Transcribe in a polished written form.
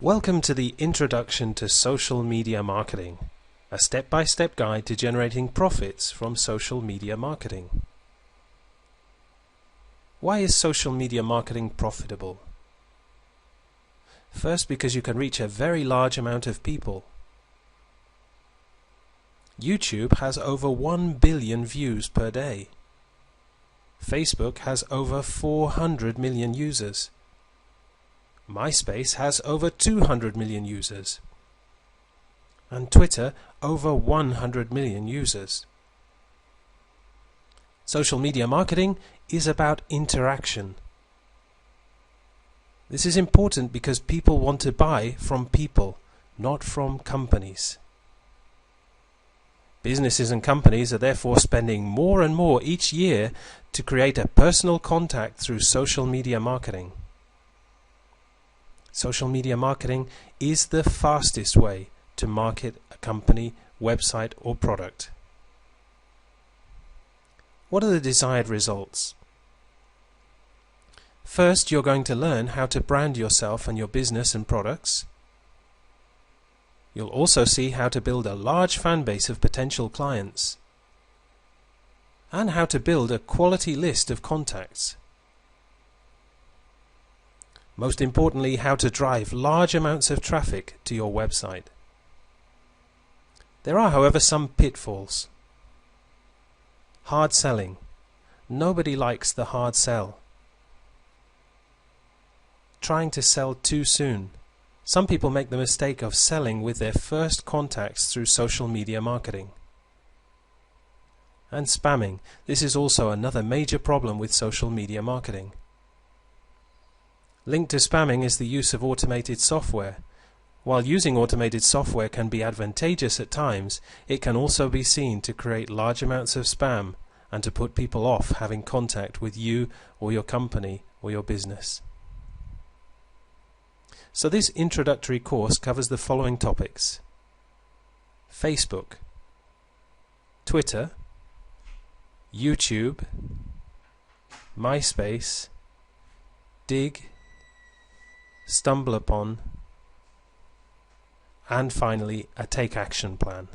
Welcome to the Introduction to Social Media Marketing, a step-by-step guide to generating profits from social media marketing. Why is social media marketing profitable? First, because you can reach a very large amount of people. YouTube has over 1 billion views per day. Facebook has over 400 million users. MySpace has over 200 million users, and Twitter over 100 million users. Social media marketing is about interaction. This is important because people want to buy from people, not from companies. Businesses and companies are therefore spending more and more each year to create a personal contact through social media marketing. Social media marketing is the fastest way to market a company, website, or product. What are the desired results? First, you're going to learn how to brand yourself and your business and products. You'll also see how to build a large fan base of potential clients, and how to build a quality list of contacts. Most importantly, how to drive large amounts of traffic to your website. There are, however, some pitfalls. Hard selling. Nobody likes the hard sell. Trying to sell too soon. Some people make the mistake of selling with their first contacts through social media marketing. And spamming. This is also another major problem with social media marketing. Linked to spamming is the use of automated software. While using automated software can be advantageous at times, it can also be seen to create large amounts of spam and to put people off having contact with you or your company or your business. So this introductory course covers the following topics: Facebook, Twitter, YouTube, MySpace, Dig, StumbleUpon, and finally a take action plan.